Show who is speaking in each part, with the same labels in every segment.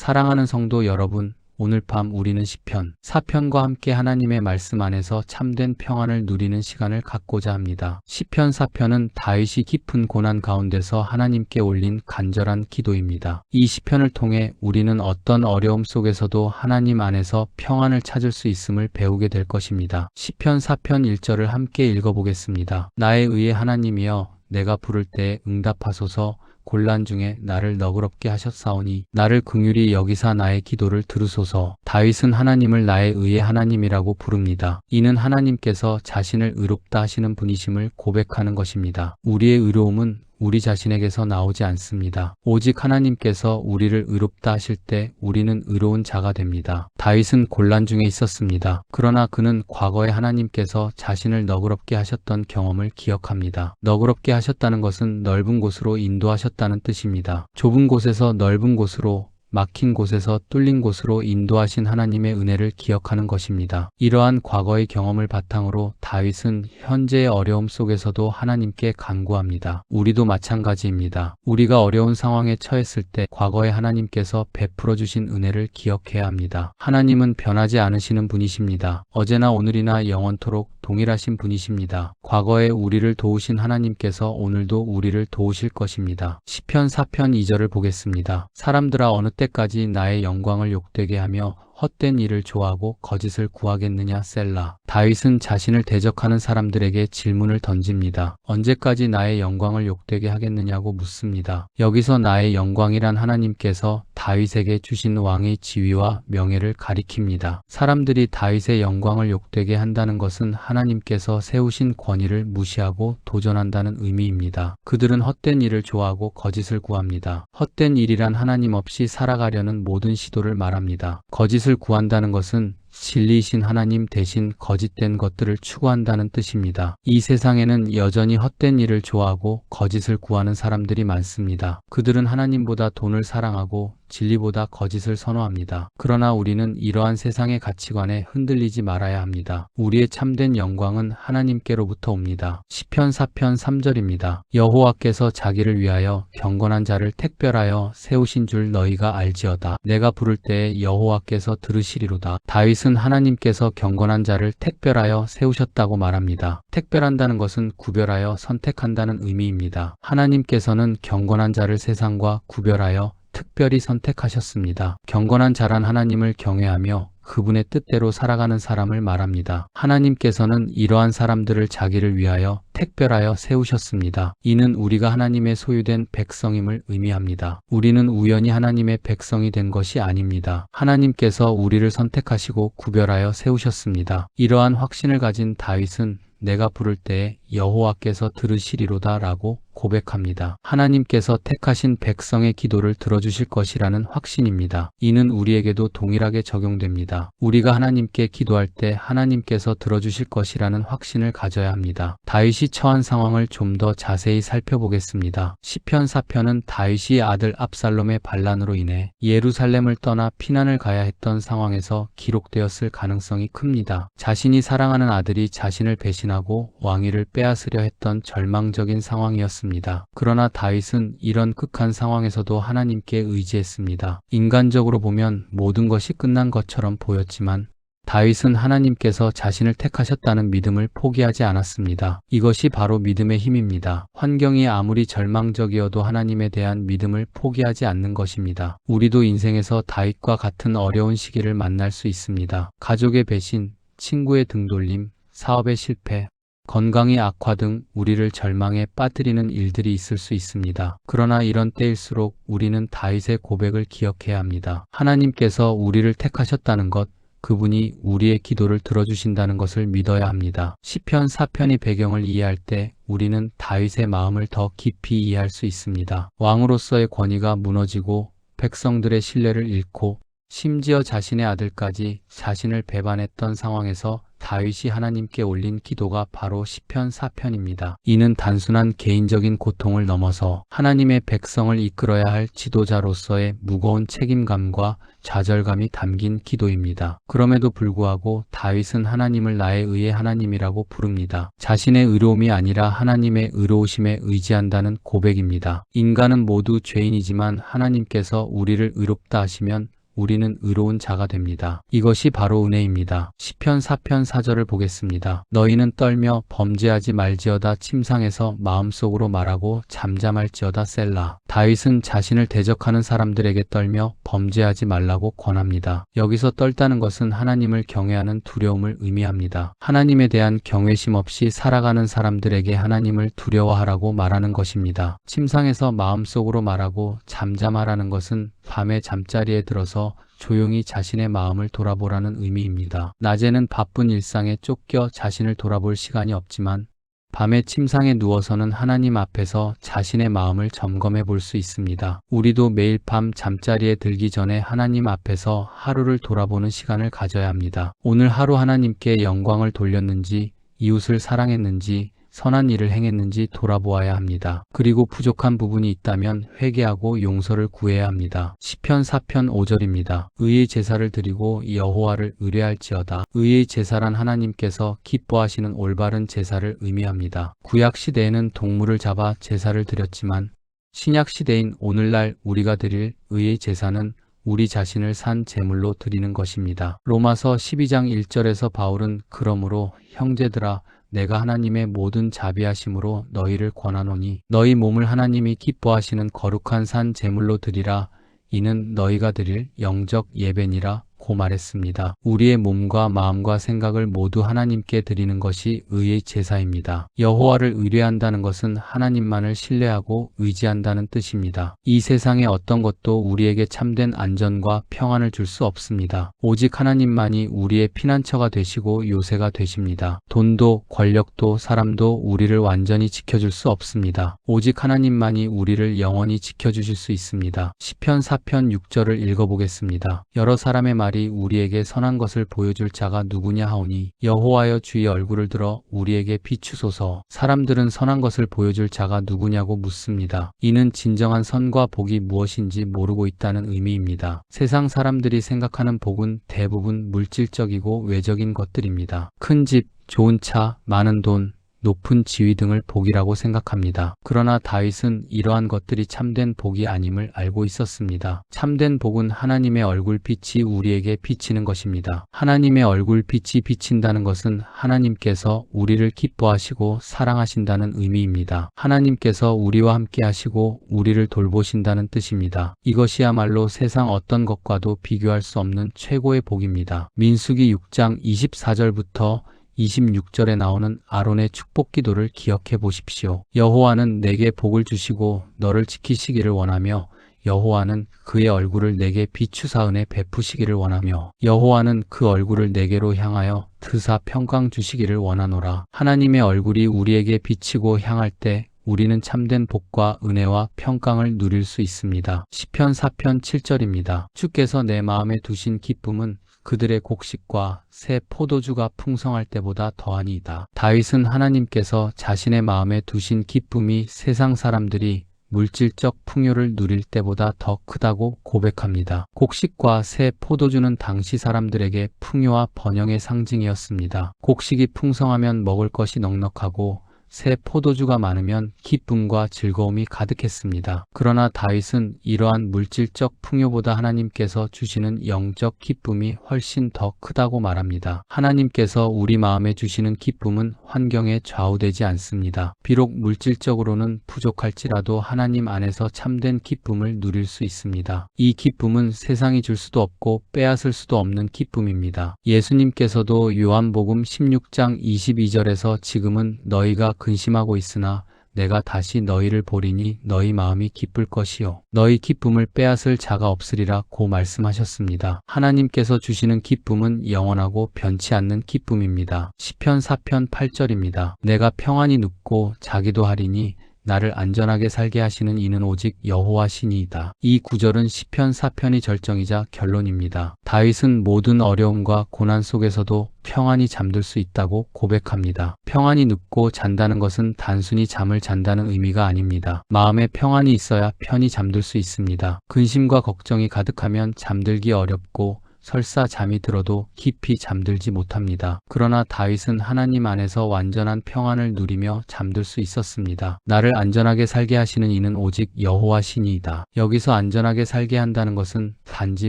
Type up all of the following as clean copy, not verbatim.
Speaker 1: 사랑하는 성도 여러분, 오늘 밤 우리는 시편 4편과 함께 하나님의 말씀 안에서 참된 평안을 누리는 시간을 갖고자 합니다. 시편 4편은 다윗이 깊은 고난 가운데서 하나님께 올린 간절한 기도입니다. 이 시편을 통해 우리는 어떤 어려움 속에서도 하나님 안에서 평안을 찾을 수 있음을 배우게 될 것입니다. 시편 4편 1절을 함께 읽어보겠습니다. 나의 의의 하나님이여, 내가 부를 때 응답하소서. 곤란 중에 나를 너그럽게 하셨사오니 나를 긍휼히 여기사 나의 기도를 들으소서. 다윗은 하나님을 나의 의의 하나님이라고 부릅니다. 이는 하나님께서 자신을 의롭다 하시는 분이심을 고백하는 것입니다. 우리의 의로움은 우리 자신에게서 나오지 않습니다. 오직 하나님께서 우리를 의롭다 하실 때 우리는 의로운 자가 됩니다. 다윗은 곤란 중에 있었습니다. 그러나 그는 과거에 하나님께서 자신을 너그럽게 하셨던 경험을 기억합니다. 너그럽게 하셨다는 것은 넓은 곳으로 인도하셨다는 뜻입니다. 좁은 곳에서 넓은 곳으로, 막힌 곳에서 뚫린 곳으로 인도하신 하나님의 은혜를 기억하는 것입니다. 이러한 과거의 경험을 바탕으로 다윗은 현재의 어려움 속에서도 하나님께 간구합니다. 우리도 마찬가지입니다. 우리가 어려운 상황에 처했을 때 과거에 하나님께서 베풀어 주신 은혜를 기억해야 합니다. 하나님은 변하지 않으시는 분이십니다. 어제나 오늘이나 영원토록 동일하신 분이십니다. 과거에 우리를 도우신 하나님께서 오늘도 우리를 도우실 것입니다. 시편 4편 2절을 보겠습니다. 사람들아, 어느 때까지 나의 영광을 욕되게 하며 헛된 일을 좋아하고 거짓을 구하겠느냐. 셀라. 다윗은 자신을 대적하는 사람들에게 질문을 던집니다. 언제까지 나의 영광을 욕되게 하겠느냐고 묻습니다. 여기서 나의 영광이란 하나님께서 다윗에게 주신 왕의 지위와 명예를 가리킵니다. 사람들이 다윗의 영광을 욕되게 한다는 것은 하나님께서 세우신 권위를 무시하고 도전한다는 의미입니다. 그들은 헛된 일을 좋아하고 거짓을 구합니다. 헛된 일이란 하나님 없이 살아가려는 모든 시도를 말합니다. 거짓을 구한다는 것은 진리이신 하나님 대신 거짓된 것들을 추구한다는 뜻입니다. 이 세상에는 여전히 헛된 일을 좋아하고 거짓을 구하는 사람들이 많습니다. 그들은 하나님보다 돈을 사랑하고 진리보다 거짓을 선호합니다. 그러나 우리는 이러한 세상의 가치관에 흔들리지 말아야 합니다. 우리의 참된 영광은 하나님께로부터 옵니다. 시편 4편 3절입니다. 여호와께서 자기를 위하여 경건한 자를 택별하여 세우신 줄 너희가 알지어다. 내가 부를 때에 여호와께서 들으시리로다. 다윗은 하나님께서 경건한 자를 택별하여 세우셨다고 말합니다. 택별한다는 것은 구별하여 선택한다는 의미입니다. 하나님께서는 경건한 자를 세상과 구별하여 특별히 선택하셨습니다. 경건한 자란 하나님을 경외하며 그분의 뜻대로 살아가는 사람을 말합니다. 하나님께서는 이러한 사람들을 자기를 위하여 택별하여 세우셨습니다. 이는 우리가 하나님의 소유된 백성임을 의미합니다. 우리는 우연히 하나님의 백성이 된 것이 아닙니다. 하나님께서 우리를 선택하시고 구별하여 세우셨습니다. 이러한 확신을 가진 다윗은 내가 부를 때에 여호와께서 들으시리로다 라고 고백합니다. 하나님께서 택하신 백성의 기도를 들어주실 것이라는 확신입니다. 이는 우리에게도 동일하게 적용됩니다. 우리가 하나님께 기도할 때 하나님께서 들어주실 것이라는 확신을 가져야 합니다. 다윗이 처한 상황을 좀 더 자세히 살펴보겠습니다. 시편 4편은 다윗이 아들 압살롬의 반란으로 인해 예루살렘을 떠나 피난을 가야 했던 상황에서 기록되었을 가능성이 큽니다. 자신이 사랑하는 아들이 자신을 배신하고 왕위를 빼앗으려 했던 절망적인 상황이었습니다. 그러나 다윗은 이런 극한 상황에서도 하나님께 의지했습니다. 인간적으로 보면 모든 것이 끝난 것처럼 보였지만 다윗은 하나님께서 자신을 택하셨다는 믿음을 포기하지 않았습니다. 이것이 바로 믿음의 힘입니다. 환경이 아무리 절망적이어도 하나님에 대한 믿음을 포기하지 않는 것입니다. 우리도 인생에서 다윗과 같은 어려운 시기를 만날 수 있습니다. 가족의 배신, 친구의 등돌림, 사업의 실패, 건강의 악화 등 우리를 절망에 빠뜨리는 일들이 있을 수 있습니다. 그러나 이런 때일수록 우리는 다윗의 고백을 기억해야 합니다. 하나님께서 우리를 택하셨다는 것, 그분이 우리의 기도를 들어주신다는 것을 믿어야 합니다. 시편 4편의 배경을 이해할 때 우리는 다윗의 마음을 더 깊이 이해할 수 있습니다. 왕으로서의 권위가 무너지고 백성들의 신뢰를 잃고 심지어 자신의 아들까지 자신을 배반했던 상황에서 다윗이 하나님께 올린 기도가 바로 시편 4편입니다. 이는 단순한 개인적인 고통을 넘어서 하나님의 백성을 이끌어야 할 지도자로서의 무거운 책임감과 좌절감이 담긴 기도입니다. 그럼에도 불구하고 다윗은 하나님을 나의 의의 하나님이라고 부릅니다. 자신의 의로움이 아니라 하나님의 의로우심에 의지한다는 고백입니다. 인간은 모두 죄인이지만 하나님께서 우리를 의롭다 하시면 우리는 의로운 자가 됩니다. 이것이 바로 은혜입니다. 시편 4편 4절을 보겠습니다. 너희는 떨며 범죄하지 말지어다 침상에서 마음속으로 말하고 잠잠할지어다 셀라. 다윗은 자신을 대적하는 사람들에게 떨며 범죄하지 말라고 권합니다. 여기서 떨다는 것은 하나님을 경외하는 두려움을 의미합니다. 하나님에 대한 경외심 없이 살아가는 사람들에게 하나님을 두려워하라고 말하는 것입니다. 침상에서 마음속으로 말하고 잠잠하라는 것은 밤에 잠자리에 들어서 조용히 자신의 마음을 돌아보라는 의미입니다. 낮에는 바쁜 일상에 쫓겨 자신을 돌아볼 시간이 없지만 밤에 침상에 누워서는 하나님 앞에서 자신의 마음을 점검해 볼 수 있습니다. 우리도 매일 밤 잠자리에 들기 전에 하나님 앞에서 하루를 돌아보는 시간을 가져야 합니다. 오늘 하루 하나님께 영광을 돌렸는지, 이웃을 사랑했는지, 선한 일을 행했는지 돌아보아야 합니다. 그리고 부족한 부분이 있다면 회개하고 용서를 구해야 합니다. 시편 4편 5절입니다. 의의 제사를 드리고 여호와를 의뢰할지어다. 의의 제사란 하나님께서 기뻐하시는 올바른 제사를 의미합니다. 구약 시대에는 동물을 잡아 제사를 드렸지만 신약 시대인 오늘날 우리가 드릴 의의 제사는 우리 자신을 산 제물로 드리는 것입니다. 로마서 12장 1절에서 바울은 그러므로 형제들아 내가 하나님의 모든 자비하심으로 너희를 권하노니 너희 몸을 하나님이 기뻐하시는 거룩한 산 제물로 드리라. 이는 너희가 드릴 영적 예배니라 고 말했습니다. 우리의 몸과 마음과 생각을 모두 하나님께 드리는 것이 의의 제사입니다. 여호와를 의뢰한다는 것은 하나님만을 신뢰하고 의지한다는 뜻입니다. 이 세상의 어떤 것도 우리에게 참된 안전과 평안을 줄 수 없습니다. 오직 하나님만이 우리의 피난처가 되시고 요새가 되십니다. 돈도 권력도 사람도 우리를 완전히 지켜줄 수 없습니다. 오직 하나님만이 우리를 영원히 지켜주실 수 있습니다. 시편 4편 6절을 읽어보겠습니다. 여러 사람의 말이 우리에게 선한 것을 보여줄 자가 누구냐 하오니 여호와여 주의 얼굴을 들어 우리에게 비추소서. 사람들은 선한 것을 보여줄 자가 누구냐고 묻습니다. 이는 진정한 선과 복이 무엇인지 모르고 있다는 의미입니다. 세상 사람들이 생각하는 복은 대부분 물질적이고 외적인 것들입니다. 큰 집, 좋은 차, 많은 돈, 높은 지위 등을 복이라고 생각합니다. 그러나 다윗은 이러한 것들이 참된 복이 아님을 알고 있었습니다. 참된 복은 하나님의 얼굴빛이 우리에게 비치는 것입니다. 하나님의 얼굴빛이 비친다는 것은 하나님께서 우리를 기뻐하시고 사랑하신다는 의미입니다. 하나님께서 우리와 함께 하시고 우리를 돌보신다는 뜻입니다. 이것이야말로 세상 어떤 것과도 비교할 수 없는 최고의 복입니다. 민수기 6장 24절부터 26절에 나오는 아론의 축복 기도를 기억해 보십시오. 여호와는 내게 복을 주시고 너를 지키시기를 원하며 여호와는 그의 얼굴을 내게 비추사 은혜 베푸시기를 원하며 여호와는 그 얼굴을 내게로 향하여 드사 평강 주시기를 원하노라. 하나님의 얼굴이 우리에게 비치고 향할 때 우리는 참된 복과 은혜와 평강을 누릴 수 있습니다. 시편 4편 7절입니다. 주께서 내 마음에 두신 기쁨은 그들의 곡식과 새 포도주가 풍성할 때보다 더하니이다. 다윗은 하나님께서 자신의 마음에 두신 기쁨이 세상 사람들이 물질적 풍요를 누릴 때보다 더 크다고 고백합니다. 곡식과 새 포도주는 당시 사람들에게 풍요와 번영의 상징이었습니다. 곡식이 풍성하면 먹을 것이 넉넉하고 새 포도주가 많으면 기쁨과 즐거움이 가득했습니다. 그러나 다윗은 이러한 물질적 풍요보다 하나님께서 주시는 영적 기쁨이 훨씬 더 크다고 말합니다. 하나님께서 우리 마음에 주시는 기쁨은 환경에 좌우되지 않습니다. 비록 물질적으로는 부족할지라도 하나님 안에서 참된 기쁨을 누릴 수 있습니다. 이 기쁨은 세상이 줄 수도 없고 빼앗을 수도 없는 기쁨입니다. 예수님께서도 요한복음 16장 22절에서 지금은 너희가 근심하고 있으나 내가 다시 너희를 보리니 너희 마음이 기쁠 것이요 너희 기쁨을 빼앗을 자가 없으리라 고 말씀하셨습니다. 하나님께서 주시는 기쁨은 영원하고 변치 않는 기쁨입니다. 시편 4편 8절입니다. 내가 평안히 눕고 자기도 하리니 나를 안전하게 살게 하시는 이는 오직 여호와시니이다. 이 구절은 시편 4편의 절정이자 결론입니다. 다윗은 모든 어려움과 고난 속에서도 평안히 잠들 수 있다고 고백합니다. 평안히 눕고 잔다는 것은 단순히 잠을 잔다는 의미가 아닙니다. 마음에 평안이 있어야 편히 잠들 수 있습니다. 근심과 걱정이 가득하면 잠들기 어렵고 설사 잠이 들어도 깊이 잠들지 못합니다. 그러나 다윗은 하나님 안에서 완전한 평안을 누리며 잠들 수 있었습니다. 나를 안전하게 살게 하시는 이는 오직 여호와시니이다. 여기서 안전하게 살게 한다는 것은 단지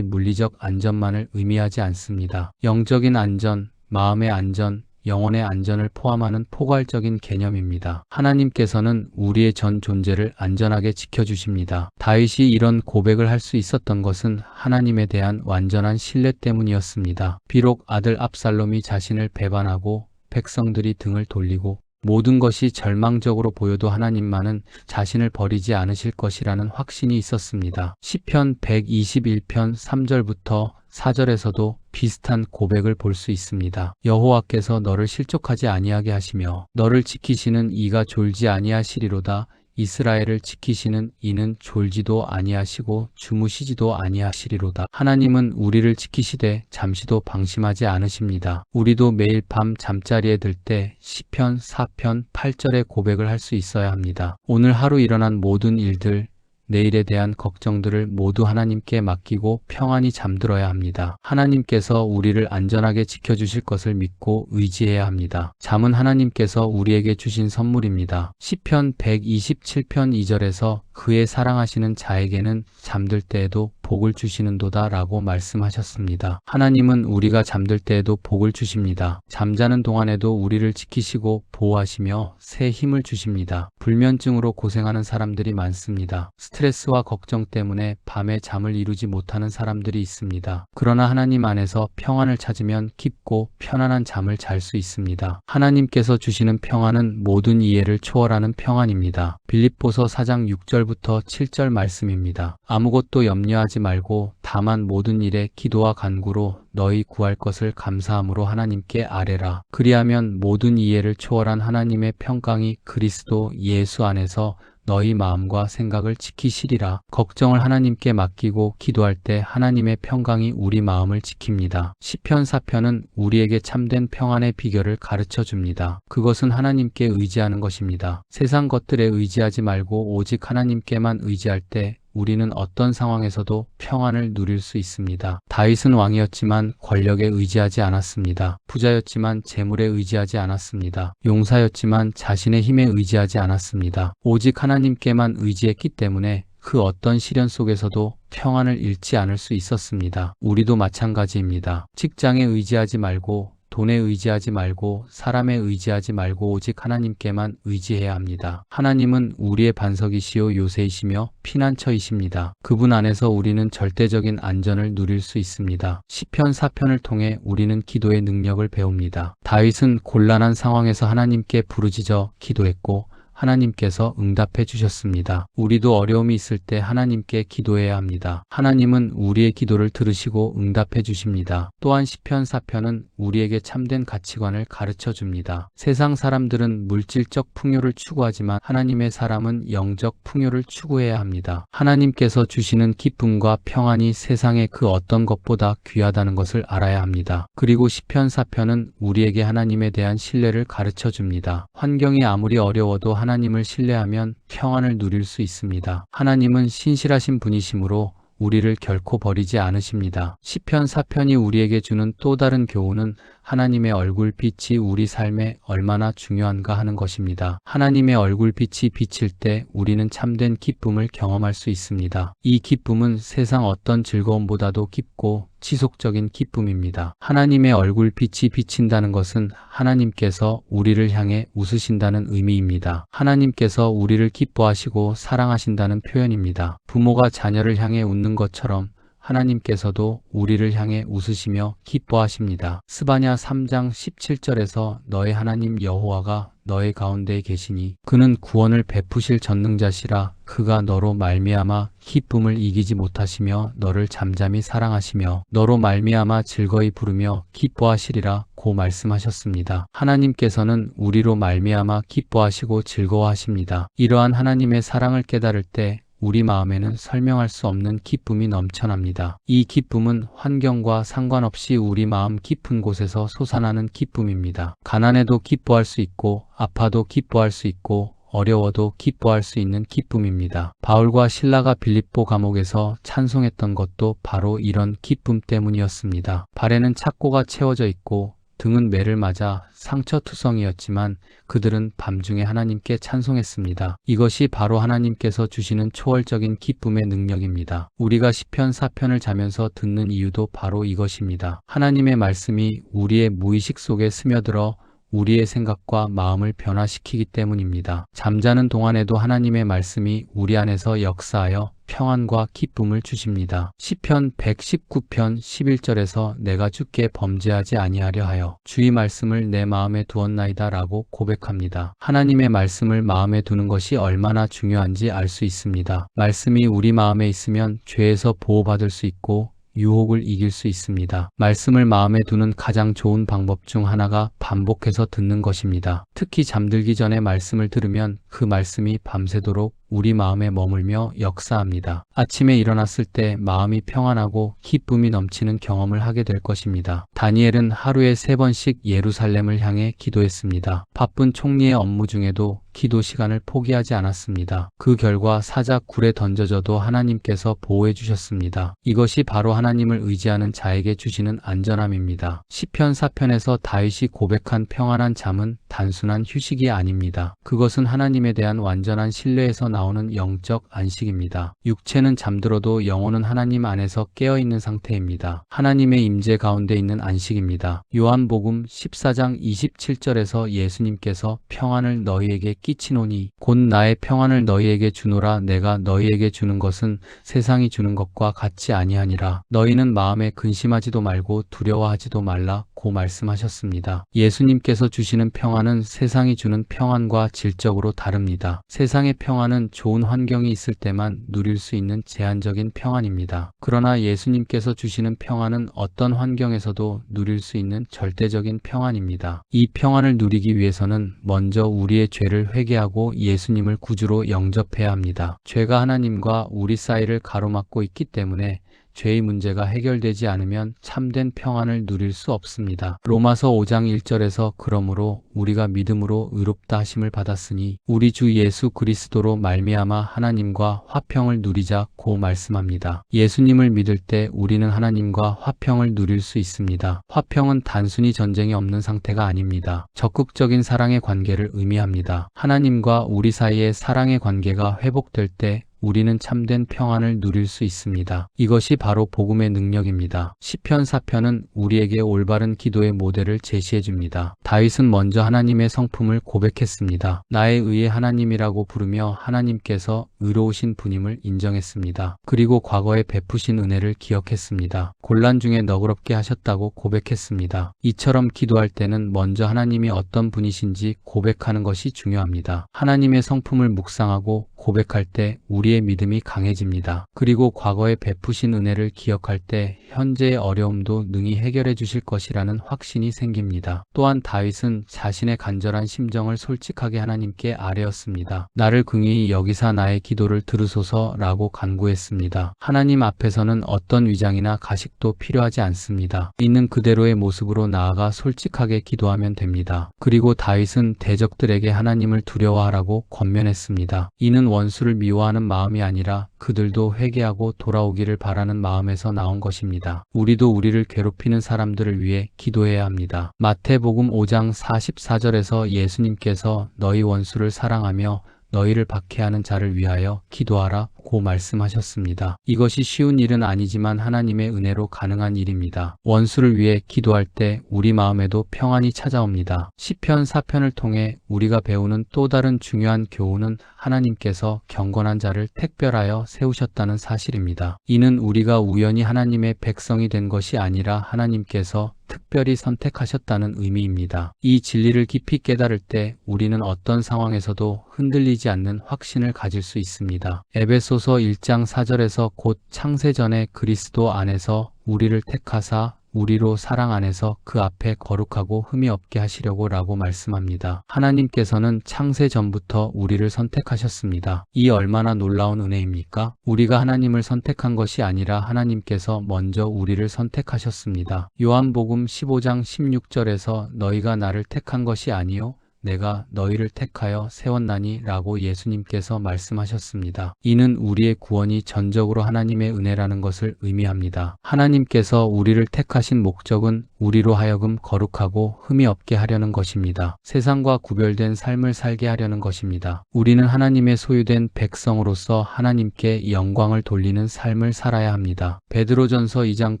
Speaker 1: 물리적 안전만을 의미하지 않습니다. 영적인 안전, 마음의 안전, 영혼의 안전을 포함하는 포괄적인 개념입니다. 하나님께서는 우리의 전 존재를 안전하게 지켜주십니다. 다윗이 이런 고백을 할 수 있었던 것은 하나님에 대한 완전한 신뢰 때문이었습니다. 비록 아들 압살롬이 자신을 배반하고 백성들이 등을 돌리고 모든 것이 절망적으로 보여도 하나님만은 자신을 버리지 않으실 것이라는 확신이 있었습니다. 시편 121편 3절부터 4절에서도 비슷한 고백을 볼 수 있습니다. 여호와께서 너를 실족하지 아니하게 하시며 너를 지키시는 이가 졸지 아니하시리로다. 이스라엘을 지키시는 이는 졸지도 아니하시고 주무시지도 아니하시리로다. 하나님은 우리를 지키시되 잠시도 방심하지 않으십니다. 우리도 매일 밤 잠자리에 들 때 시편 4편 8절의 고백을 할 수 있어야 합니다. 오늘 하루 일어난 모든 일들, 내일에 대한 걱정들을 모두 하나님께 맡기고 평안히 잠들어야 합니다. 하나님께서 우리를 안전하게 지켜주실 것을 믿고 의지해야 합니다. 잠은 하나님께서 우리에게 주신 선물입니다. 시편 127편 2절에서 그의 사랑하시는 자에게는 잠들 때에도 복을 주시는도다 라고 말씀하셨습니다. 하나님은 우리가 잠들 때에도 복을 주십니다. 잠자는 동안에도 우리를 지키시고 보호하시며 새 힘을 주십니다. 불면증으로 고생하는 사람들이 많습니다. 스트레스와 걱정 때문에 밤에 잠을 이루지 못하는 사람들이 있습니다. 그러나 하나님 안에서 평안을 찾으면 깊고 편안한 잠을 잘 수 있습니다. 하나님께서 주시는 평안은 모든 이해를 초월하는 평안입니다. 빌립보서 4장 6절부터 7절 말씀입니다. 아무것도 염려하지 말고 다만 모든 일에 기도와 간구로 너희 구할 것을 감사함으로 하나님께 아뢰라. 그리하면 모든 이해를 초월한 하나님의 평강이 그리스도 예수 안에서 너희 마음과 생각을 지키시리라. 걱정을 하나님께 맡기고 기도할 때 하나님의 평강이 우리 마음을 지킵니다. 시편 4편은 우리에게 참된 평안의 비결을 가르쳐 줍니다. 그것은 하나님께 의지하는 것입니다. 세상 것들에 의지하지 말고 오직 하나님께만 의지할 때 우리는 어떤 상황에서도 평안을 누릴 수 있습니다. 다윗은 왕이었지만 권력에 의지하지 않았습니다. 부자였지만 재물에 의지하지 않았습니다. 용사였지만 자신의 힘에 의지하지 않았습니다. 오직 하나님께만 의지했기 때문에 그 어떤 시련 속에서도 평안을 잃지 않을 수 있었습니다. 우리도 마찬가지입니다. 직장에 의지하지 말고 돈에 의지하지 말고 사람에 의지하지 말고 오직 하나님께만 의지해야 합니다. 하나님은 우리의 반석이시요 요새이시며 피난처이십니다. 그분 안에서 우리는 절대적인 안전을 누릴 수 있습니다. 시편 4편을 통해 우리는 기도의 능력을 배웁니다. 다윗은 곤란한 상황에서 하나님께 부르짖어 기도했고 하나님께서 응답해 주셨습니다. 우리도 어려움이 있을 때 하나님께 기도해야 합니다. 하나님은 우리의 기도를 들으시고 응답해 주십니다. 또한 시편 4편은 우리에게 참된 가치관을 가르쳐 줍니다. 세상 사람들은 물질적 풍요를 추구하지만 하나님의 사람은 영적 풍요를 추구해야 합니다. 하나님께서 주시는 기쁨과 평안이 세상의 그 어떤 것보다 귀하다는 것을 알아야 합니다. 그리고 시편 4편은 우리에게 하나님에 대한 신뢰를 가르쳐 줍니다. 환경이 아무리 어려워도 하나님을 신뢰하면 평안을 누릴 수 있습니다. 하나님은 신실하신 분이시므로 우리를 결코 버리지 않으십니다. 시편 4편이 우리에게 주는 또 다른 교훈은 하나님의 얼굴빛이 우리 삶에 얼마나 중요한가 하는 것입니다. 하나님의 얼굴빛이 비칠 때 우리는 참된 기쁨을 경험할 수 있습니다. 이 기쁨은 세상 어떤 즐거움보다도 깊고 지속적인 기쁨입니다. 하나님의 얼굴빛이 비친다는 것은 하나님께서 우리를 향해 웃으신다는 의미입니다. 하나님께서 우리를 기뻐하시고 사랑하신다는 표현입니다. 부모가 자녀를 향해 웃는 것처럼 하나님께서도 우리를 향해 웃으시며 기뻐하십니다. 스바냐 3장 17절에서 너의 하나님 여호와가 너의 가운데에 계시니 그는 구원을 베푸실 전능자시라. 그가 너로 말미암아 기쁨을 이기지 못하시며 너를 잠잠히 사랑하시며 너로 말미암아 즐거이 부르며 기뻐하시리라 고 말씀하셨습니다. 하나님께서는 우리로 말미암아 기뻐하시고 즐거워하십니다. 이러한 하나님의 사랑을 깨달을 때 우리 마음에는 설명할 수 없는 기쁨이 넘쳐납니다. 이 기쁨은 환경과 상관없이 우리 마음 깊은 곳에서 솟아나는 기쁨입니다. 가난해도 기뻐할 수 있고 아파도 기뻐할 수 있고 어려워도 기뻐할 수 있는 기쁨입니다. 바울과 실라가 빌립보 감옥에서 찬송했던 것도 바로 이런 기쁨 때문이었습니다. 발에는 착고가 채워져 있고 등은 매를 맞아 상처투성이었지만 그들은 밤중에 하나님께 찬송했습니다. 이것이 바로 하나님께서 주시는 초월적인 기쁨의 능력입니다. 우리가 시편 4편을 자면서 듣는 이유도 바로 이것입니다. 하나님의 말씀이 우리의 무의식 속에 스며들어 우리의 생각과 마음을 변화시키기 때문입니다. 잠자는 동안에도 하나님의 말씀이 우리 안에서 역사하여 평안과 기쁨을 주십니다. 시편 119편 11절에서 내가 주께 범죄하지 아니하려 하여 주의 말씀을 내 마음에 두었나이다 라고 고백합니다. 하나님의 말씀을 마음에 두는 것이 얼마나 중요한지 알 수 있습니다. 말씀이 우리 마음에 있으면 죄에서 보호받을 수 있고 유혹을 이길 수 있습니다. 말씀을 마음에 두는 가장 좋은 방법 중 하나가 반복해서 듣는 것입니다. 특히 잠들기 전에 말씀을 들으면 그 말씀이 밤새도록 우리 마음에 머물며 역사합니다. 아침에 일어났을 때 마음이 평안하고 기쁨이 넘치는 경험을 하게 될 것입니다. 다니엘은 하루에 3번씩 예루살렘을 향해 기도했습니다. 바쁜 총리의 업무 중에도 기도 시간을 포기하지 않았습니다. 그 결과 사자 굴에 던져져도 하나님께서 보호해 주셨습니다. 이것이 바로 하나님을 의지하는 자에게 주시는 안전함입니다. 시편 4편에서 다윗이 고백한 평안한 잠은 단순한 휴식이 아닙니다. 그것은 하나님에 대한 완전한 신뢰에서 나오는 영적 안식입니다. 육체는 잠들어도 영혼은 하나님 안에서 깨어있는 상태입니다. 하나님의 임재 가운데 있는 안식입니다. 요한복음 14장 27절에서 예수님께서 평안을 너희에게 끼치노니 곧 나의 평안을 너희에게 주노라. 내가 너희에게 주는 것은 세상이 주는 것과 같지 아니하니라. 너희는 마음에 근심하지도 말고 두려워하지도 말라 고 말씀하셨습니다. 예수님께서 주시는 평안은 세상이 주는 평안과 질적으로 다릅니다. 세상의 평안은 좋은 환경이 있을 때만 누릴 수 있는 제한적인 평안입니다. 그러나 예수님께서 주시는 평안은 어떤 환경에서도 누릴 수 있는 절대적인 평안입니다. 이 평안을 누리기 위해서는 먼저 우리의 죄를 회개하고 예수님을 구주로 영접해야 합니다. 죄가 하나님과 우리 사이를 가로막고 있기 때문에 죄의 문제가 해결되지 않으면 참된 평안을 누릴 수 없습니다. 로마서 5장 1절에서 그러므로 우리가 믿음으로 의롭다 하심을 받았으니 우리 주 예수 그리스도로 말미암아 하나님과 화평을 누리자고 말씀합니다. 예수님을 믿을 때 우리는 하나님과 화평을 누릴 수 있습니다. 화평은 단순히 전쟁이 없는 상태가 아닙니다. 적극적인 사랑의 관계를 의미합니다. 하나님과 우리 사이의 사랑의 관계가 회복될 때 우리는 참된 평안을 누릴 수 있습니다. 이것이 바로 복음의 능력입니다. 시편 4편은 우리에게 올바른 기도의 모델을 제시해 줍니다. 다윗은 먼저 하나님의 성품을 고백했습니다. 나의 의의 하나님이라고 부르며 하나님께서 의로우신 분임을 인정했습니다. 그리고 과거에 베푸신 은혜를 기억했습니다. 곤란 중에 너그럽게 하셨다고 고백했습니다. 이처럼 기도할 때는 먼저 하나님이 어떤 분이신지 고백하는 것이 중요합니다. 하나님의 성품을 묵상하고 고백할 때 우리의 믿음이 강해집니다. 그리고 과거에 베푸신 은혜를 기억할 때 현재의 어려움도 능히 해결해 주실 것이라는 확신이 생깁니다. 또한 다윗은 자신의 간절한 심정을 솔직하게 하나님께 아뢰었습니다. 나를 긍휼히 여기사 나의 기도를 들으소서라고 간구했습니다. 하나님 앞에서는 어떤 위장이나 가식도 필요하지 않습니다. 있는 그대로의 모습으로 나아가 솔직하게 기도하면 됩니다. 그리고 다윗은 대적들에게 하나님을 두려워하라고 권면했습니다. 이는 원수를 미워하는 마음이 아니라 그들도 회개하고 돌아오기를 바라는 마음에서 나온 것입니다. 우리도 우리를 괴롭히는 사람들을 위해 기도해야 합니다. 마태복음 5장 44절에서 예수님께서 너희 원수를 사랑하며 너희를 박해하는 자를 위하여 기도하라 고 말씀하셨습니다. 이것이 쉬운 일은 아니지만 하나님의 은혜로 가능한 일입니다. 원수를 위해 기도할 때 우리 마음에도 평안이 찾아옵니다. 시편 4편을 통해 우리가 배우는 또 다른 중요한 교훈은 하나님께서 경건한 자를 택별하여 세우셨다는 사실입니다. 이는 우리가 우연히 하나님의 백성이 된 것이 아니라 하나님께서 특별히 선택하셨다는 의미입니다. 이 진리를 깊이 깨달을 때 우리는 어떤 상황에서도 흔들리지 않는 확신을 가질 수 있습니다. 에베소서 1장 4절에서 곧 창세전에 그리스도 안에서 우리를 택하사 우리로 사랑 안에서 그 앞에 거룩하고 흠이 없게 하시려고 라고 말씀합니다. 하나님께서는 창세 전부터 우리를 선택하셨습니다. 이 얼마나 놀라운 은혜입니까? 우리가 하나님을 선택한 것이 아니라 하나님께서 먼저 우리를 선택하셨습니다. 요한복음 15장 16절에서 너희가 나를 택한 것이 아니요 내가 너희를 택하여 세웠나니 라고 예수님께서 말씀하셨습니다. 이는 우리의 구원이 전적으로 하나님의 은혜라는 것을 의미합니다. 하나님께서 우리를 택하신 목적은 우리로 하여금 거룩하고 흠이 없게 하려는 것입니다. 세상과 구별된 삶을 살게 하려는 것입니다. 우리는 하나님의 소유된 백성으로서 하나님께 영광을 돌리는 삶을 살아야 합니다. 베드로전서 2장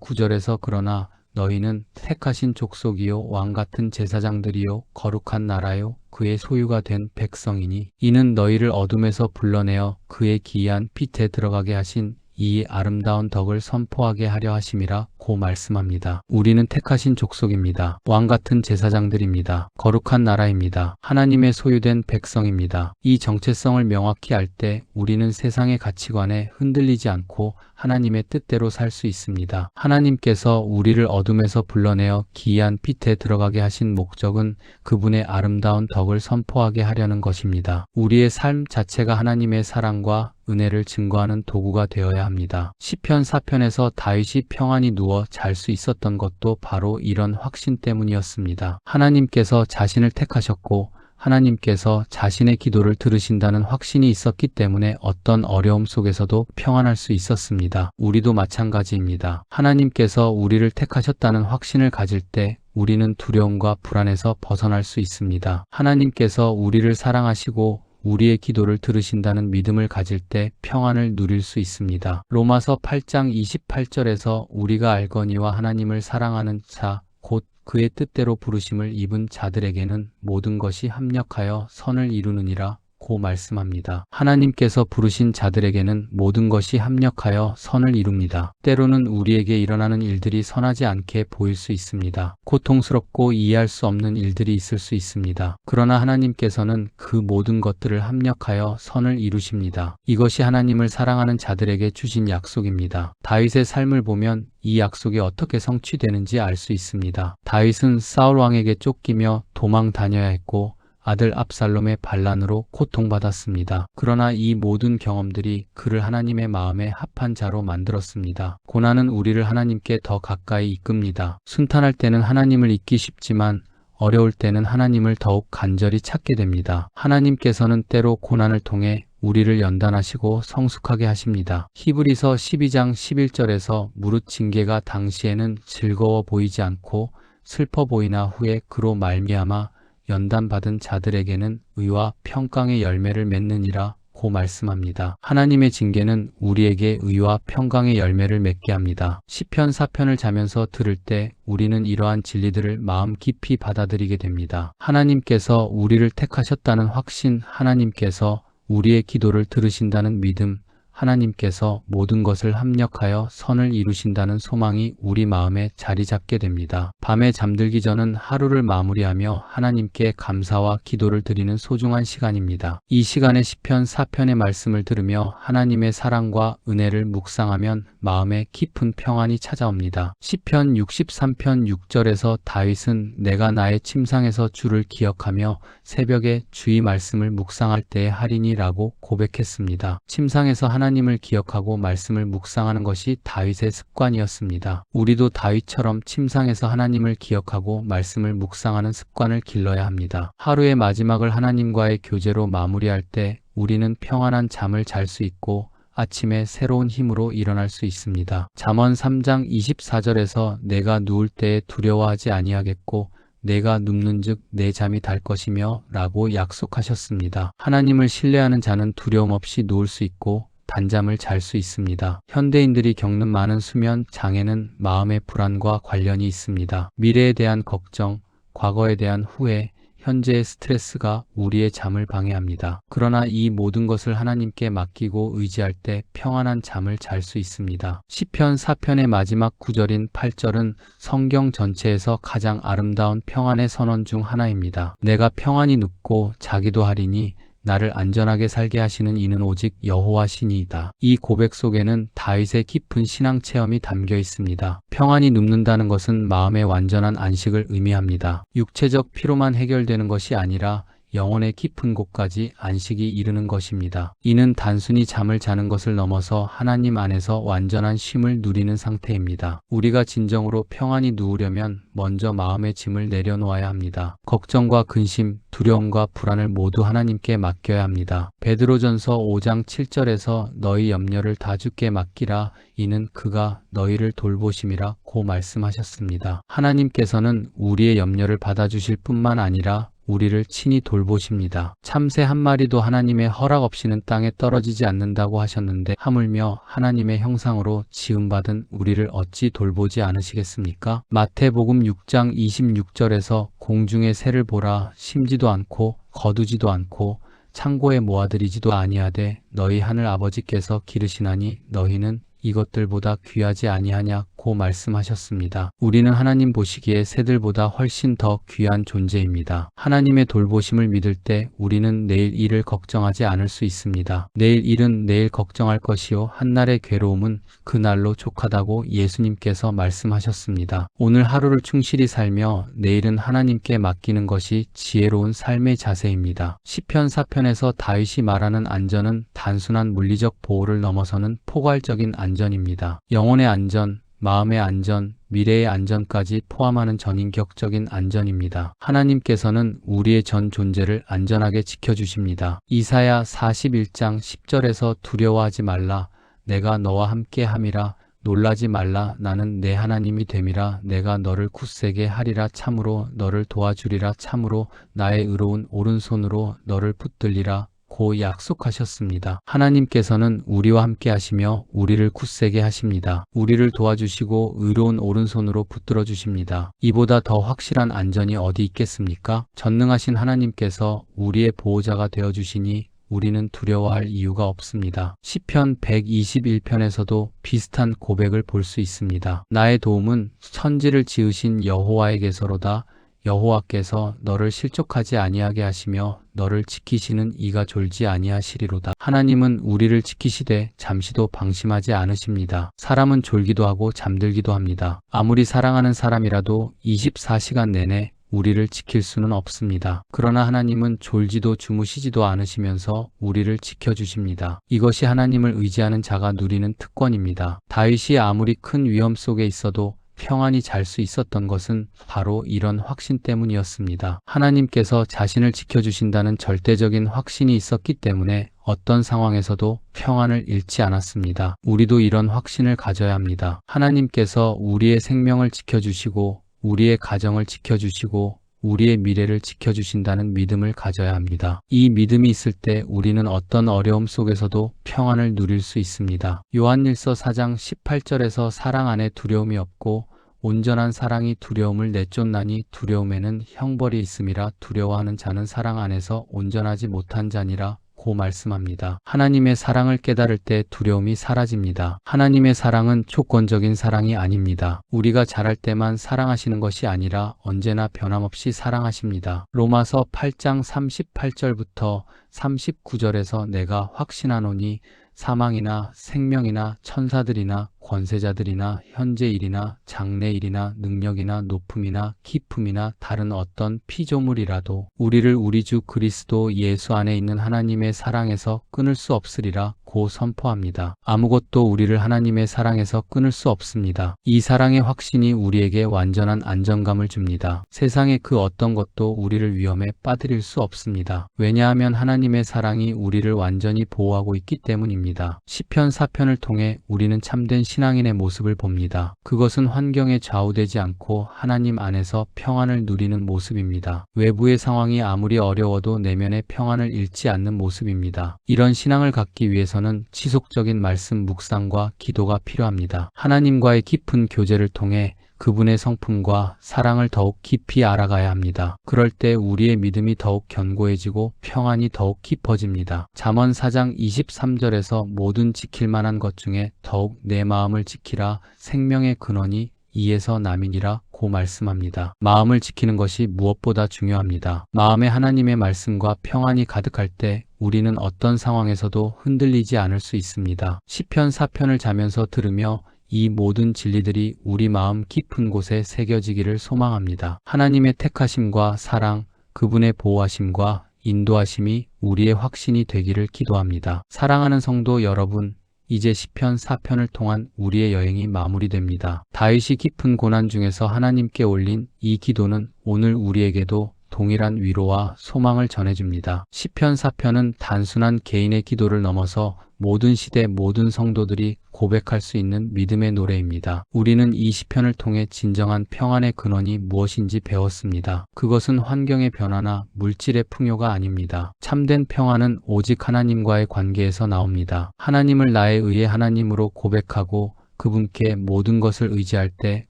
Speaker 1: 9절에서 그러나 너희는 택하신 족속이요 왕같은 제사장들이요 거룩한 나라요 그의 소유가 된 백성이니 이는 너희를 어둠에서 불러내어 그의 기이한 빛에 들어가게 하신 이 아름다운 덕을 선포하게 하려 하심이라 고 말씀합니다. 우리는 택하신 족속입니다. 왕같은 제사장들입니다. 거룩한 나라입니다. 하나님의 소유된 백성입니다. 이 정체성을 명확히 알 때 우리는 세상의 가치관에 흔들리지 않고 하나님의 뜻대로 살 수 있습니다. 하나님께서 우리를 어둠에서 불러내어 기이한 빛에 들어가게 하신 목적은 그분의 아름다운 덕을 선포하게 하려는 것입니다. 우리의 삶 자체가 하나님의 사랑과 은혜를 증거하는 도구가 되어야 합니다. 시편 4편에서 다윗이 평안히 누워 잘 수 있었던 것도 바로 이런 확신 때문이었습니다. 하나님께서 자신을 택하셨고 하나님께서 자신의 기도를 들으신다는 확신이 있었기 때문에 어떤 어려움 속에서도 평안할 수 있었습니다. 우리도 마찬가지입니다. 하나님께서 우리를 택하셨다는 확신을 가질 때 우리는 두려움과 불안에서 벗어날 수 있습니다. 하나님께서 우리를 사랑하시고 우리의 기도를 들으신다는 믿음을 가질 때 평안을 누릴 수 있습니다. 로마서 8장 28절에서 우리가 알거니와 하나님을 사랑하는 자 곧 그의 뜻대로 부르심을 입은 자들에게는 모든 것이 합력하여 선을 이루느니라 고 말씀합니다. 하나님께서 부르신 자들에게는 모든 것이 합력하여 선을 이룹니다. 때로는 우리에게 일어나는 일들이 선하지 않게 보일 수 있습니다. 고통스럽고 이해할 수 없는 일들이 있을 수 있습니다. 그러나 하나님께서는 그 모든 것들을 합력하여 선을 이루십니다. 이것이 하나님을 사랑하는 자들에게 주신 약속입니다. 다윗의 삶을 보면 이 약속이 어떻게 성취되는지 알 수 있습니다. 다윗은 사울 왕에게 쫓기며 도망 다녀야 했고 아들 압살롬의 반란으로 고통받았습니다. 그러나 이 모든 경험들이 그를 하나님의 마음에 합한 자로 만들었습니다. 고난은 우리를 하나님께 더 가까이 이끕니다. 순탄할 때는 하나님을 잊기 쉽지만 어려울 때는 하나님을 더욱 간절히 찾게 됩니다. 하나님께서는 때로 고난을 통해 우리를 연단하시고 성숙하게 하십니다. 히브리서 12장 11절에서 무릇 징계가 당시에는 즐거워 보이지 않고 슬퍼 보이나 후에 그로 말미암아 연단받은 자들에게는 의와 평강의 열매를 맺느니라 고 말씀합니다. 하나님의 징계는 우리에게 의와 평강의 열매를 맺게 합니다. 시편 4편을 자면서 들을 때 우리는 이러한 진리들을 마음 깊이 받아들이게 됩니다. 하나님께서 우리를 택하셨다는 확신, 하나님께서 우리의 기도를 들으신다는 믿음, 하나님께서 모든 것을 합력하여 선을 이루신다는 소망이 우리 마음에 자리 잡게 됩니다. 밤에 잠들기 전은 하루를 마무리하며 하나님께 감사와 기도를 드리는 소중한 시간입니다. 이 시간에 시편 4편의 말씀을 들으며 하나님의 사랑과 은혜를 묵상하면 마음에 깊은 평안이 찾아옵니다. 시편 63편 6절에서 다윗은 내가 나의 침상에서 주를 기억하며 새벽에 주의 말씀을 묵상할 때에 하리니라고 고백했습니다. 침상에서 하나님을 기억하고 말씀을 묵상하는 것이 다윗의 습관이었습니다. 우리도 다윗처럼 침상에서 하나님을 기억하고 말씀을 묵상하는 습관을 길러야 합니다. 하루의 마지막을 하나님과의 교제로 마무리할 때 우리는 평안한 잠을 잘 수 있고 아침에 새로운 힘으로 일어날 수 있습니다. 잠언 3장 24절에서 내가 누울 때에 두려워하지 아니하겠고 내가 눕는즉 내 잠이 달 것이며 라고 약속하셨습니다. 하나님을 신뢰하는 자는 두려움 없이 누울 수 있고 단잠을 잘 수 있습니다. 현대인들이 겪는 많은 수면 장애는 마음의 불안과 관련이 있습니다. 미래에 대한 걱정, 과거에 대한 후회, 현재의 스트레스가 우리의 잠을 방해합니다. 그러나 이 모든 것을 하나님께 맡기고 의지할 때 평안한 잠을 잘 수 있습니다. 시편 4편의 마지막 구절인 8절은 성경 전체에서 가장 아름다운 평안의 선언 중 하나입니다. 내가 평안히 눕고 자기도 하리니 나를 안전하게 살게 하시는 이는 오직 여호와 신이이다. 이 고백 속에는 다윗의 깊은 신앙 체험이 담겨 있습니다. 평안히 눕는다는 것은 마음의 완전한 안식을 의미합니다. 육체적 피로만 해결되는 것이 아니라 영혼의 깊은 곳까지 안식이 이르는 것입니다. 이는 단순히 잠을 자는 것을 넘어서 하나님 안에서 완전한 쉼을 누리는 상태입니다. 우리가 진정으로 평안히 누우려면 먼저 마음의 짐을 내려놓아야 합니다. 걱정과 근심, 두려움과 불안을 모두 하나님께 맡겨야 합니다. 베드로전서 5장 7절에서 너희 염려를 다 주께 맡기라 이는 그가 너희를 돌보심이라 고 말씀하셨습니다. 하나님께서는 우리의 염려를 받아주실 뿐만 아니라 우리를 친히 돌보십니다. 참새 한 마리도 하나님의 허락 없이는 땅에 떨어지지 않는다고 하셨는데 하물며 하나님의 형상으로 지음받은 우리를 어찌 돌보지 않으시겠습니까? 마태복음 6장 26절에서 공중의 새를 보라 심지도 않고 거두지도 않고 창고에 모아들이지도 아니하되 너희 하늘 아버지께서 기르시나니 너희는 이것들보다 귀하지 아니하냐고 말씀하셨습니다. 우리는 하나님 보시기에 새들보다 훨씬 더 귀한 존재입니다. 하나님의 돌보심을 믿을 때 우리는 내일 일을 걱정하지 않을 수 있습니다. 내일 일은 내일 걱정할 것이요 한날의 괴로움은 그날로 족하다고 예수님께서 말씀하셨습니다. 오늘 하루를 충실히 살며 내일은 하나님께 맡기는 것이 지혜로운 삶의 자세입니다. 시편 4편에서 다윗이 말하는 안전은 단순한 물리적 보호를 넘어서는 포괄적인 안전입니다. 영혼의 안전, 마음의 안전, 미래의 안전까지 포함하는 전인격적인 안전입니다. 하나님께서는 우리의 전 존재를 안전하게 지켜주십니다. 이사야 41장 10절에서 두려워하지 말라 내가 너와 함께 함이라 놀라지 말라 나는 내 하나님이 됨이라 내가 너를 굳세게 하리라 참으로 너를 도와주리라 참으로 나의 의로운 오른손으로 너를 붙들리라 고 약속하셨습니다. 하나님께서는 우리와 함께 하시며 우리를 굳세게 하십니다. 우리를 도와주시고 의로운 오른손으로 붙들어 주십니다. 이보다 더 확실한 안전이 어디 있겠습니까? 전능하신 하나님께서 우리의 보호자가 되어 주시니 우리는 두려워할 이유가 없습니다. 시편 121편에서도 비슷한 고백을 볼 수 있습니다. 나의 도움은 천지를 지으신 여호와에게서로다. 여호와께서 너를 실족하지 아니하게 하시며 너를 지키시는 이가 졸지 아니하시리로다. 하나님은 우리를 지키시되 잠시도 방심하지 않으십니다. 사람은 졸기도 하고 잠들기도 합니다. 아무리 사랑하는 사람이라도 24시간 내내 우리를 지킬 수는 없습니다. 그러나 하나님은 졸지도 주무시지도 않으시면서 우리를 지켜주십니다. 이것이 하나님을 의지하는 자가 누리는 특권입니다. 다윗이 아무리 큰 위험 속에 있어도 평안히 잘 수 있었던 것은 바로 이런 확신 때문이었습니다. 하나님께서 자신을 지켜주신다는 절대적인 확신이 있었기 때문에 어떤 상황에서도 평안을 잃지 않았습니다. 우리도 이런 확신을 가져야 합니다. 하나님께서 우리의 생명을 지켜주시고 우리의 가정을 지켜주시고 우리의 미래를 지켜주신다는 믿음을 가져야 합니다. 이 믿음이 있을 때 우리는 어떤 어려움 속에서도 평안을 누릴 수 있습니다. 요한일서 4장 18절에서 사랑 안에 두려움이 없고 온전한 사랑이 두려움을 내쫓나니 두려움에는 형벌이 있음이라 두려워하는 자는 사랑 안에서 온전하지 못한 자니라 고 말씀합니다. 하나님의 사랑을 깨달을 때 두려움이 사라집니다. 하나님의 사랑은 조건적인 사랑이 아닙니다. 우리가 잘할 때만 사랑하시는 것이 아니라 언제나 변함없이 사랑하십니다. 로마서 8장 38절부터 39절에서 내가 확신하노니 사망이나 생명이나 천사들이나 권세자들이나 현재일이나 장래일이나 능력이나 높음이나 깊음이나 다른 어떤 피조물이라도 우리를 우리 주 그리스도 예수 안에 있는 하나님의 사랑에서 끊을 수 없으리라 고 선포합니다. 아무것도 우리를 하나님의 사랑에서 끊을 수 없습니다. 이 사랑의 확신이 우리에게 완전한 안정감을 줍니다. 세상의 그 어떤 것도 우리를 위험에 빠뜨릴 수 없습니다. 왜냐하면 하나님의 사랑이 우리를 완전히 보호하고 있기 때문입니다. 시편 4편을 통해 우리는 참된 신앙인의 모습을 봅니다. 그것은 환경에 좌우되지 않고 하나님 안에서 평안을 누리는 모습입니다. 외부의 상황이 아무리 어려워도 내면의 평안을 잃지 않는 모습입니다. 이런 신앙을 갖기 위해서는 지속적인 말씀 묵상과 기도가 필요합니다. 하나님과의 깊은 교제를 통해 그분의 성품과 사랑을 더욱 깊이 알아가야 합니다. 그럴 때 우리의 믿음이 더욱 견고해지고 평안이 더욱 깊어집니다. 잠언 4장 23절에서 모든 지킬 만한 것 중에 더욱 내 마음을 지키라 생명의 근원이 이에서 남이니라 고 말씀합니다. 마음을 지키는 것이 무엇보다 중요합니다. 마음에 하나님의 말씀과 평안이 가득할 때 우리는 어떤 상황에서도 흔들리지 않을 수 있습니다. 시편 4편을 자면서 들으며 이 모든 진리들이 우리 마음 깊은 곳에 새겨지기를 소망합니다. 하나님의 택하심과 사랑, 그분의 보호하심과 인도하심이 우리의 확신이 되기를 기도합니다. 사랑하는 성도 여러분, 이제 시편 4편을 통한 우리의 여행이 마무리됩니다. 다윗이 깊은 고난 중에서 하나님께 올린 이 기도는 오늘 우리에게도 동일한 위로와 소망을 전해줍니다. 시편 4편은 단순한 개인의 기도를 넘어서 모든 시대 모든 성도들이 고백할 수 있는 믿음의 노래입니다. 우리는 이 시편을 통해 진정한 평안의 근원이 무엇인지 배웠습니다. 그것은 환경의 변화나 물질의 풍요가 아닙니다. 참된 평안은 오직 하나님과의 관계에서 나옵니다. 하나님을 나에 의해 하나님으로 고백하고 그분께 모든 것을 의지할 때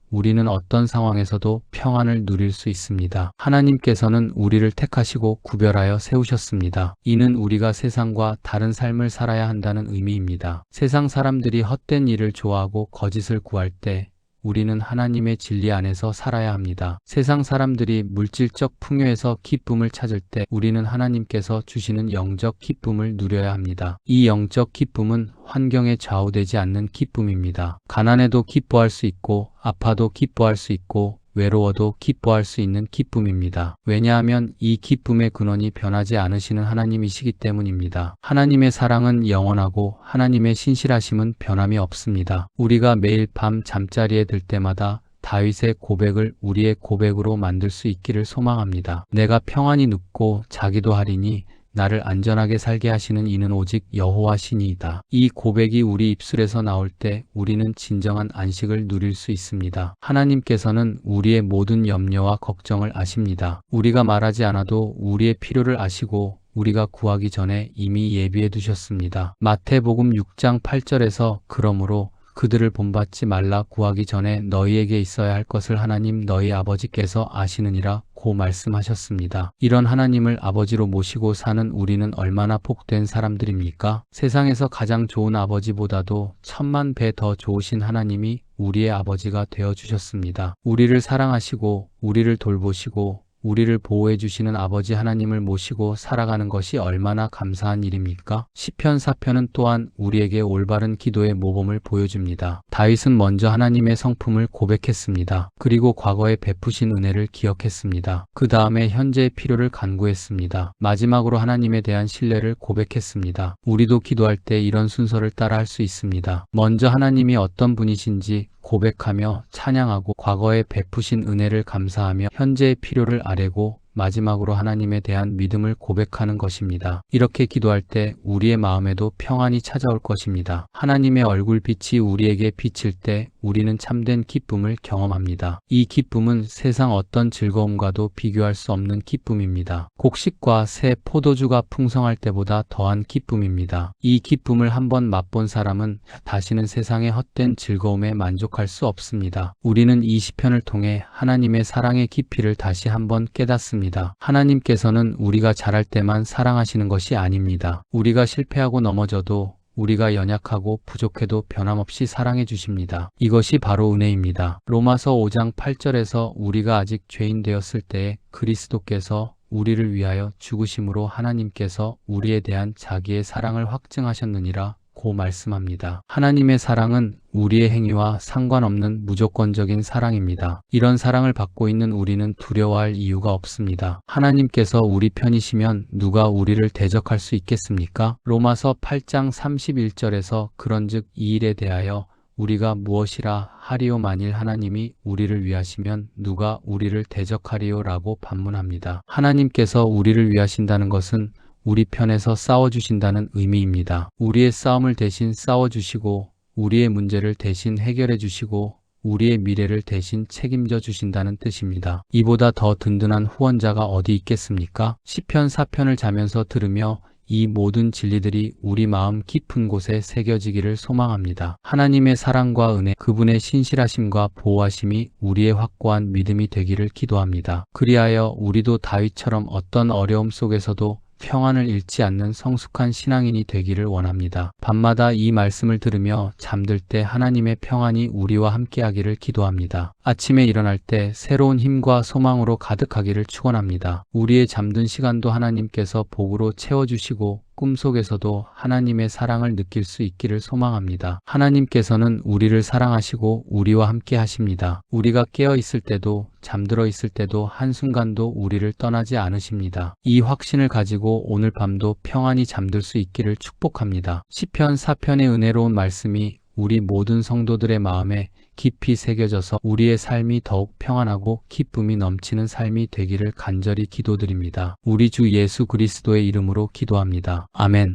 Speaker 1: 우리는 어떤 상황에서도 평안을 누릴 수 있습니다. 하나님께서는 우리를 택하시고 구별하여 세우셨습니다. 이는 우리가 세상과 다른 삶을 살아야 한다는 의미입니다. 세상 사람들이 헛된 일을 좋아하고 거짓을 구할 때 우리는 하나님의 진리 안에서 살아야 합니다. 세상 사람들이 물질적 풍요에서 기쁨을 찾을 때 우리는 하나님께서 주시는 영적 기쁨을 누려야 합니다. 이 영적 기쁨은 환경에 좌우되지 않는 기쁨입니다. 가난해도 기뻐할 수 있고 아파도 기뻐할 수 있고 외로워도 기뻐할 수 있는 기쁨입니다. 왜냐하면 이 기쁨의 근원이 변하지 않으시는 하나님이시기 때문입니다. 하나님의 사랑은 영원하고 하나님의 신실하심은 변함이 없습니다. 우리가 매일 밤 잠자리에 들 때마다 다윗의 고백을 우리의 고백으로 만들 수 있기를 소망합니다. 내가 평안히 눕고 자기도 하리니 나를 안전하게 살게 하시는 이는 오직 여호와시니이다. 이 고백이 우리 입술에서 나올 때 우리는 진정한 안식을 누릴 수 있습니다. 하나님께서는 우리의 모든 염려와 걱정을 아십니다. 우리가 말하지 않아도 우리의 필요를 아시고 우리가 구하기 전에 이미 예비해 두셨습니다. 마태복음 6장 8절에서 그러므로 그들을 본받지 말라 구하기 전에 너희에게 있어야 할 것을 하나님 너희 아버지께서 아시느니라 고 말씀하셨습니다. 이런 하나님을 아버지로 모시고 사는 우리는 얼마나 복된 사람들입니까? 세상에서 가장 좋은 아버지보다도 1000만 배 더 좋으신 하나님이 우리의 아버지가 되어주셨습니다. 우리를 사랑하시고 우리를 돌보시고 우리를 보호해 주시는 아버지 하나님을 모시고 살아가는 것이 얼마나 감사한 일입니까? 시편 4편은 또한 우리에게 올바른 기도의 모범을 보여줍니다. 다윗은 먼저 하나님의 성품을 고백했습니다. 그리고 과거에 베푸신 은혜를 기억했습니다. 그 다음에 현재의 필요를 간구했습니다. 마지막으로 하나님에 대한 신뢰를 고백했습니다. 우리도 기도할 때 이런 순서를 따라 할 수 있습니다. 먼저 하나님이 어떤 분이신지 고백하며 찬양하고 과거에 베푸신 은혜를 감사하며 현재의 필요를 아뢰고 마지막으로 하나님에 대한 믿음을 고백하는 것입니다. 이렇게 기도할 때 우리의 마음에도 평안이 찾아올 것입니다. 하나님의 얼굴빛이 우리에게 비칠 때 우리는 참된 기쁨을 경험합니다. 이 기쁨은 세상 어떤 즐거움과도 비교할 수 없는 기쁨입니다. 곡식과 새 포도주가 풍성할 때보다 더한 기쁨입니다. 이 기쁨을 한번 맛본 사람은 다시는 세상의 헛된 즐거움에 만족할 수 없습니다. 우리는 이 시편을 통해 하나님의 사랑의 깊이를 다시 한번 깨닫습니다. 하나님께서는 우리가 잘할 때만 사랑하시는 것이 아닙니다. 우리가 실패하고 넘어져도 우리가 연약하고 부족해도 변함없이 사랑해 주십니다. 이것이 바로 은혜입니다. 로마서 5장 8절에서 우리가 아직 죄인 되었을 때에 그리스도께서 우리를 위하여 죽으심으로 하나님께서 우리에 대한 자기의 사랑을 확증하셨느니라 고 말씀합니다. 하나님의 사랑은 우리의 행위와 상관없는 무조건적인 사랑입니다. 이런 사랑을 받고 있는 우리는 두려워할 이유가 없습니다. 하나님께서 우리 편이시면 누가 우리를 대적할 수 있겠습니까? 로마서 8장 31절에서 그런즉 이 일에 대하여 우리가 무엇이라 하리요 만일 하나님이 우리를 위하시면 누가 우리를 대적하리요 라고 반문합니다. 하나님께서 우리를 위하신다는 것은 우리 편에서 싸워주신다는 의미입니다. 우리의 싸움을 대신 싸워주시고 우리의 문제를 대신 해결해 주시고 우리의 미래를 대신 책임져 주신다는 뜻입니다. 이보다 더 든든한 후원자가 어디 있겠습니까? 시편 4편을 자면서 들으며 이 모든 진리들이 우리 마음 깊은 곳에 새겨지기를 소망합니다. 하나님의 사랑과 은혜, 그분의 신실하심과 보호하심이 우리의 확고한 믿음이 되기를 기도합니다. 그리하여 우리도 다윗처럼 어떤 어려움 속에서도 평안을 잃지 않는 성숙한 신앙인이 되기를 원합니다. 밤마다 이 말씀을 들으며 잠들 때 하나님의 평안이 우리와 함께하기를 기도합니다. 아침에 일어날 때 새로운 힘과 소망으로 가득하기를 축원합니다. 우리의 잠든 시간도 하나님께서 복으로 채워주시고 꿈속에서도 하나님의 사랑을 느낄 수 있기를 소망합니다. 하나님께서는 우리를 사랑하시고 우리와 함께 하십니다. 우리가 깨어 있을 때도 잠들어 있을 때도 한순간도 우리를 떠나지 않으십니다. 이 확신을 가지고 오늘 밤도 평안히 잠들 수 있기를 축복합니다. 시편 4편의 은혜로운 말씀이 우리 모든 성도들의 마음에 깊이 새겨져서 우리의 삶이 더욱 평안하고 기쁨이 넘치는 삶이 되기를 간절히 기도드립니다. 우리 주 예수 그리스도의 이름으로 기도합니다. 아멘.